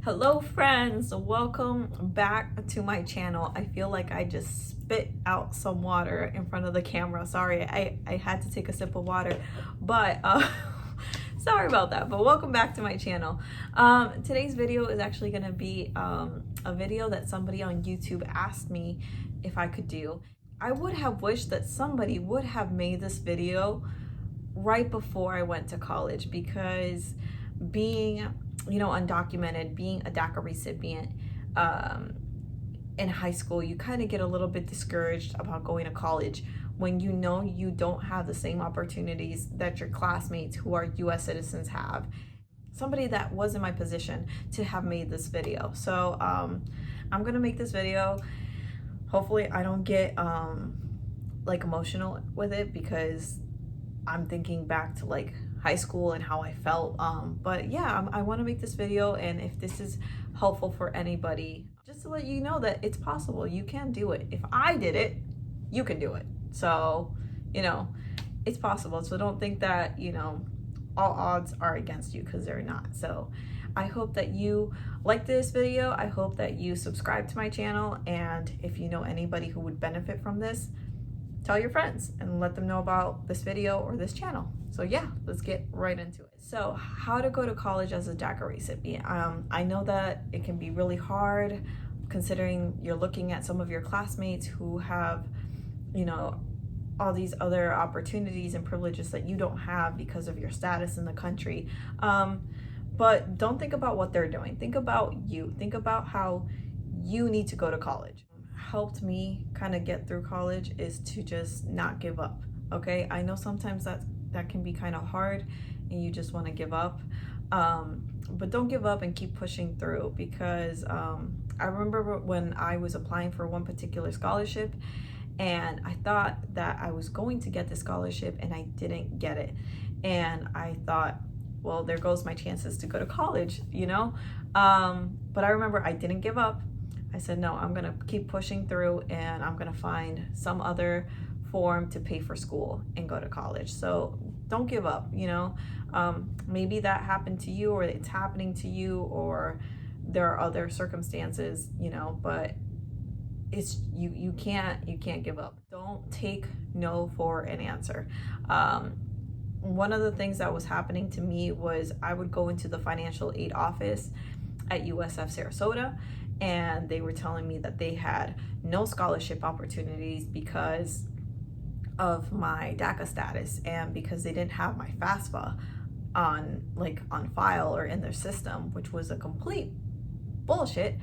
Hello friends, welcome back to my channel. I feel like I just spit out some water in front of the camera. Sorry, I had to take a sip of water, but sorry about that, but welcome back to my channel. Today's video is actually gonna be a video that somebody on YouTube asked me if I could do. I would have wished that somebody would have made this video right before I went to college, because being undocumented, being a DACA recipient in high school, you kind of get a little bit discouraged about going to college when you know you don't have the same opportunities that your classmates who are US citizens have. Somebody that was in my position to have made this video. So I'm gonna make this video. Hopefully I don't get like emotional with it, because I'm thinking back to like high school and how I felt. But yeah, I want to make this video, and if this is helpful for anybody, just to let you know that it's possible. You can do it. If I did it, you can do it. So, it's possible. So don't think that, all odds are against you, because they're not. So I hope that you like this video. I hope that you subscribe to my channel. And if you know anybody who would benefit from this, tell your friends and let them know about this video or this channel. So yeah, let's get right into it. So how to go to college as a DACA recipient. I know that it can be really hard, considering you're looking at some of your classmates who have, all these other opportunities and privileges that you don't have because of your status in the country. But don't think about what they're doing. Think about you. Think about how you need to go to college. Helped me kind of get through college is to just not give up. Okay, I know sometimes that can be kind of hard and you just want to give up, but don't give up and keep pushing through, because I remember when I was applying for one particular scholarship, and I thought that I was going to get the scholarship and I didn't get it, and I thought, well, there goes my chances to go to college, but I remember I didn't give up. I said, no, I'm gonna keep pushing through, and I'm gonna find some other form to pay for school and go to college. So don't give up, maybe that happened to you, or it's happening to you, or there are other circumstances, but it's you can't give up. Don't take no for an answer. One of the things that was happening to me was I would go into the financial aid office at USF Sarasota, and they were telling me that they had no scholarship opportunities because of my DACA status, and because they didn't have my FAFSA on file or in their system, which was a complete bullshit.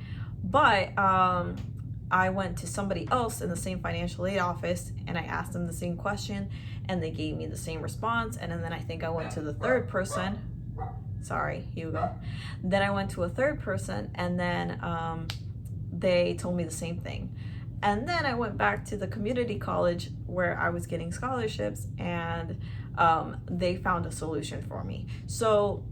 But I went to somebody else in the same financial aid office, and I asked them the same question, and they gave me the same response. And then I think I went to the third person. Sorry, Hugo. Then I went to a third person, and then they told me the same thing. And then I went back to the community college where I was getting scholarships, and they found a solution for me. So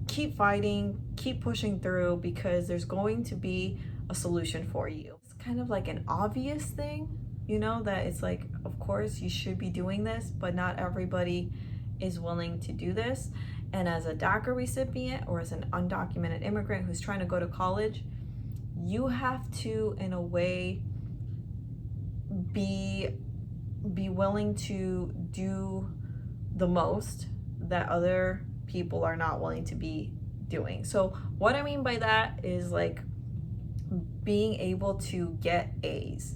keep fighting, keep pushing through, because there's going to be a solution for you. It's kind of like an obvious thing, that it's like, of course you should be doing this, but not everybody is willing to do this. And as a DACA recipient, or as an undocumented immigrant who's trying to go to college, you have to, in a way, be willing to do the most that other people are not willing to be doing. So what I mean by that is like being able to get A's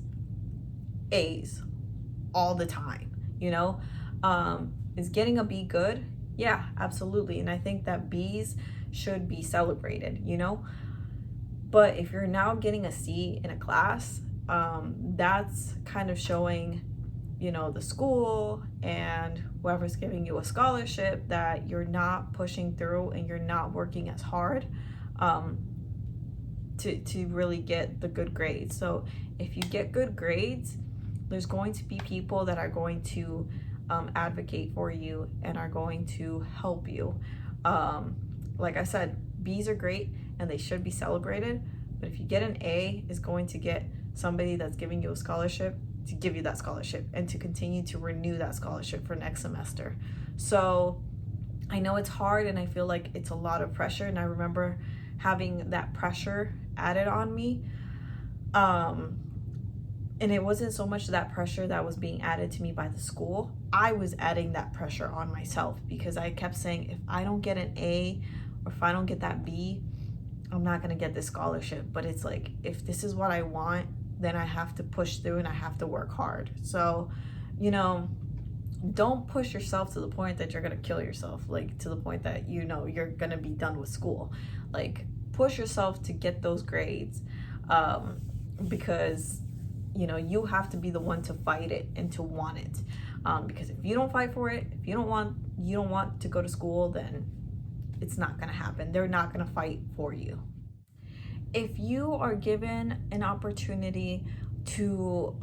all the time, is getting a B good? Yeah, absolutely. And I think that B's should be celebrated, but if you're now getting a C in a class, that's kind of showing, the school and whoever's giving you a scholarship that you're not pushing through and you're not working as hard to really get the good grades. So if you get good grades, there's going to be people that are going to advocate for you and are going to help you. Like I said, B's are great and they should be celebrated, but if you get an A, is going to get somebody that's giving you a scholarship to give you that scholarship and to continue to renew that scholarship for next semester. So I know it's hard, and I feel like it's a lot of pressure, and I remember having that pressure added on me. And it wasn't so much that pressure that was being added to me by the school. I was adding that pressure on myself because I kept saying, if I don't get an A or if I don't get that B, I'm not gonna get this scholarship. But it's like, if this is what I want, then I have to push through and I have to work hard. So, you know, don't push yourself to the point that you're gonna kill yourself, like to the point that, you know, you're gonna be done with school. Like, push yourself to get those grades, because, you know, you have to be the one to fight it and to want it. Because if you don't fight for it, if you don't want to go to school, then it's not gonna happen. They're not gonna fight for you. If you are given an opportunity to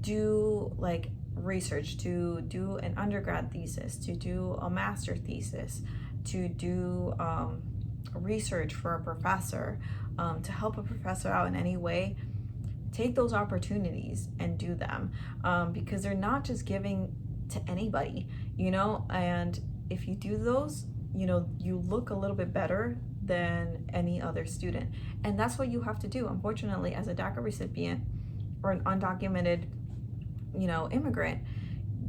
do like research, to do an undergrad thesis, to do a master thesis, to do research for a professor, to help a professor out in any way, take those opportunities and do them, because they're not just giving to anybody, you know. And if you do those, you know, you look a little bit better than any other student. And that's what you have to do. Unfortunately, as a DACA recipient or an undocumented, you know, immigrant,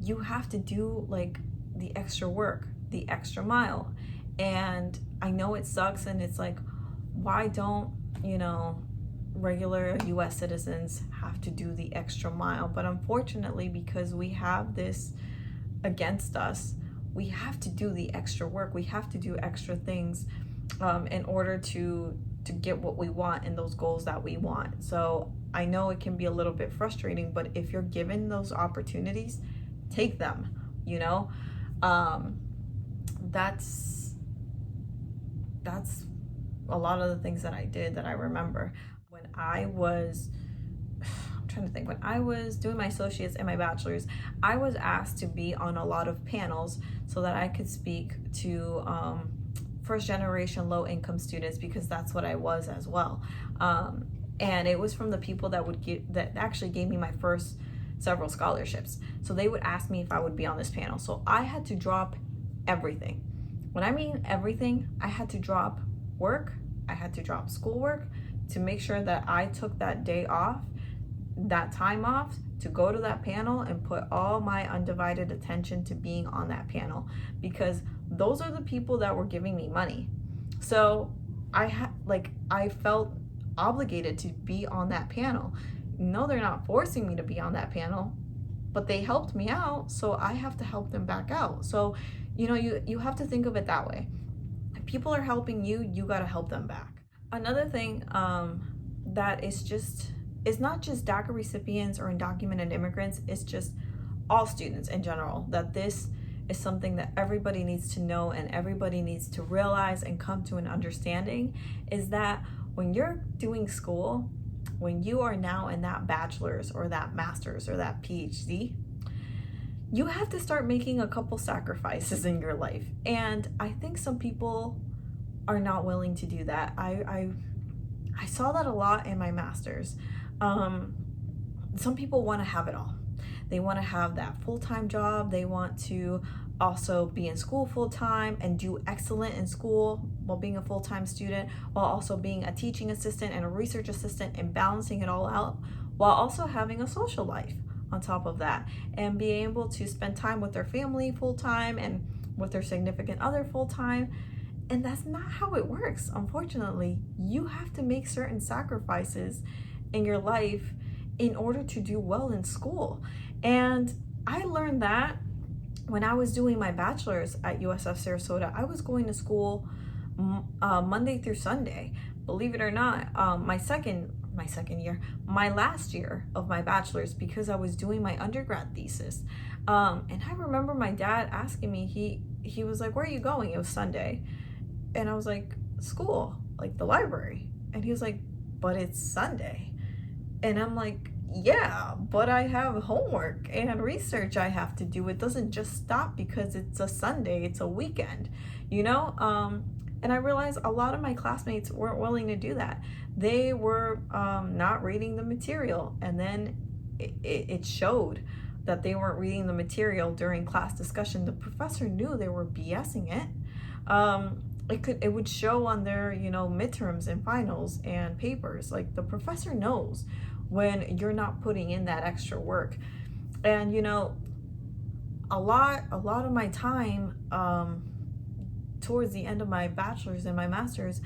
you have to do like the extra work, the extra mile. And I know it sucks, and it's like, why don't, you know, regular US citizens have to do the extra mile? But unfortunately, because we have this against us, we have to do the extra work. We have to do extra things in order to get what we want and those goals that we want. So I know it can be a little bit frustrating, but if you're given those opportunities, take them, you know. That's a lot of the things that I did that I remember. When I was, I'm trying to think, when I was doing my associates and my bachelor's, I was asked to be on a lot of panels so that I could speak to first generation low income students, because that's what I was as well. And it was from the people that actually gave me my first several scholarships. So they would ask me if I would be on this panel. So I had to drop everything. When I mean everything, I had to drop work, I had to drop schoolwork to make sure that I took that day off, that time off, to go to that panel and put all my undivided attention to being on that panel, because those are the people that were giving me money. So I felt obligated to be on that panel. No, they're not forcing me to be on that panel, but they helped me out, so I have to help them back out. So, you know, you have to think of it that way. If people are helping you, you got to help them back. Another thing that it's not just DACA recipients or undocumented immigrants, it's just all students in general, that this is something that everybody needs to know and everybody needs to realize and come to an understanding, is that when you're doing school, when you are now in that bachelor's or that master's or that PhD, you have to start making a couple sacrifices in your life. And I think some people are not willing to do that. I saw that a lot in my master's. Some people want to have it all. They want to have that full-time job. They want to also be in school full-time and do excellent in school while being a full-time student, while also being a teaching assistant and a research assistant and balancing it all out, while also having a social life on top of that, and be able to spend time with their family full-time and with their significant other full-time. And that's not how it works. Unfortunately, you have to make certain sacrifices in your life in order to do well in school. And I learned that when I was doing my bachelor's at USF Sarasota. I was going to school Monday through Sunday. Believe it or not, my last year of my bachelor's, because I was doing my undergrad thesis. And I remember my dad asking me, he was like, "Where are you going?" It was Sunday. And I was like, "School, like the library." And he was like, "But it's Sunday." And I'm like, "Yeah, but I have homework and research I have to do. It doesn't just stop because it's a Sunday, it's a weekend, you know?" And I realized a lot of my classmates weren't willing to do that. They were not reading the material. And then it showed that they weren't reading the material during class discussion. The professor knew they were BSing it. it would show on their, you know, midterms and finals and papers. Like, the professor knows when you're not putting in that extra work. And, you know, a lot of my time, towards the end of my bachelor's and my master's,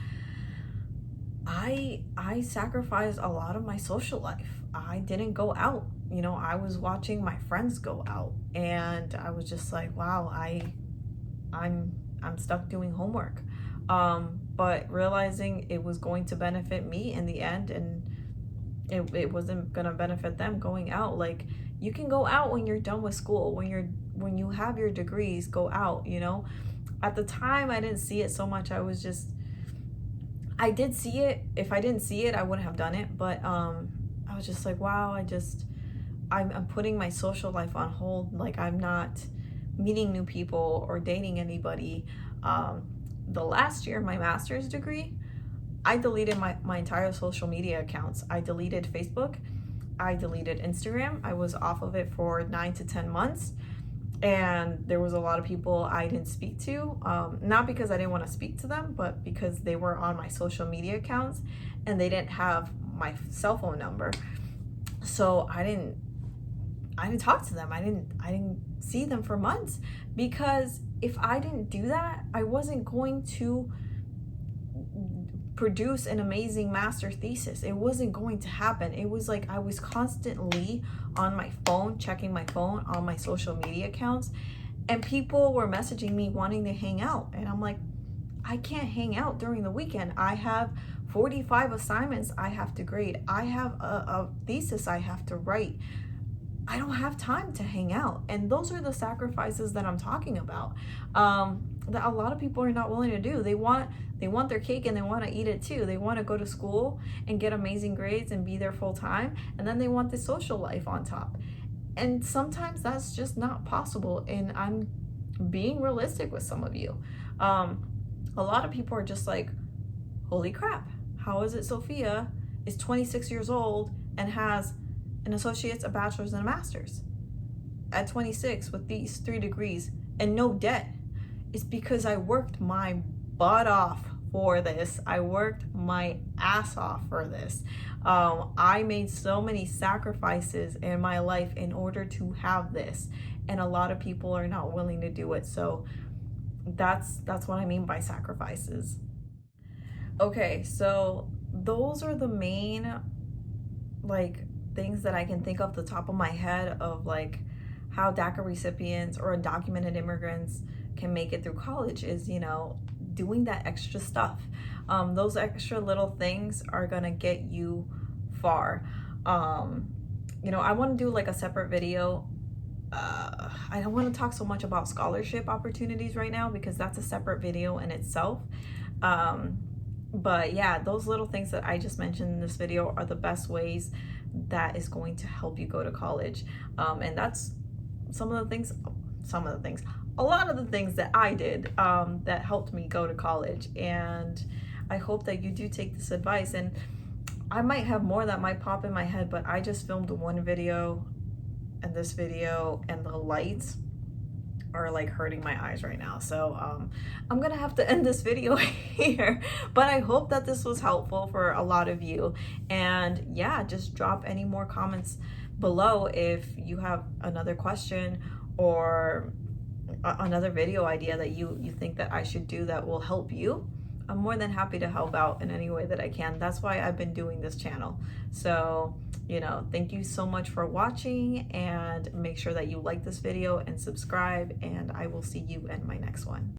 I sacrificed a lot of my social life. I didn't go out. You know, I was watching my friends go out, and I was just like, wow, I'm stuck doing homework. But realizing it was going to benefit me in the end, and it wasn't gonna benefit them going out. Like, you can go out when you're done with school, when you have your degrees, go out, you know. At the time, I didn't see it so much. I did see it. If I didn't see it, I wouldn't have done it. But I was just like, wow, I'm putting my social life on hold. Like, I'm not meeting new people or dating anybody. The last year of my master's degree, I deleted my entire social media accounts. I deleted Facebook. I deleted Instagram. I was off of it for 9 to 10 months. And there was a lot of people I didn't speak to, not because I didn't want to speak to them, but because they were on my social media accounts and they didn't have my cell phone number. So I didn't talk to them. I didn't see them for months, because if I didn't do that, I wasn't going to produce an amazing master thesis. It wasn't going to happen. It was like I was constantly on my phone, checking my phone on my social media accounts, and people were messaging me wanting to hang out. And I'm like, I can't hang out during the weekend. I have 45 assignments I have to grade. I have a thesis I have to write. I don't have time to hang out. And those are the sacrifices that I'm talking about, that a lot of people are not willing to do. They want their cake and they want to eat it too. They want to go to school and get amazing grades and be there full time, and then they want the social life on top. And sometimes that's just not possible, and I'm being realistic with some of you. A lot of people are just like, holy crap, how is it Sophia is 26 years old and has an associate's, a bachelor's, and a master's at 26 with these 3 degrees and no debt? It's because I worked my butt off for this. I worked my ass off for this. I made so many sacrifices in my life in order to have this, and a lot of people are not willing to do it. So that's what I mean by sacrifices. Okay, so those are the main, like, things that I can think off the top of my head of, like, how DACA recipients or undocumented immigrants can make it through college is, you know, doing that extra stuff. Those extra little things are gonna get you far. You know, I want to do like a separate video. I don't want to talk so much about scholarship opportunities right now, because that's a separate video in itself. But yeah, those little things that I just mentioned in this video are the best ways that is going to help you go to college. And that's a lot of the things that I did that helped me go to college. And I hope that you do take this advice. And I might have more that might pop in my head, but I just filmed one video and this video, and the lights are like hurting my eyes right now. So I'm gonna have to end this video here, but I hope that this was helpful for a lot of you. And yeah, just drop any more comments below if you have another question or another video idea that you think that I should do that will help you. I'm more than happy to help out in any way that I can. That's why I've been doing this channel. So, you know, thank you so much for watching, and make sure that you like this video and subscribe, and I will see you in my next one.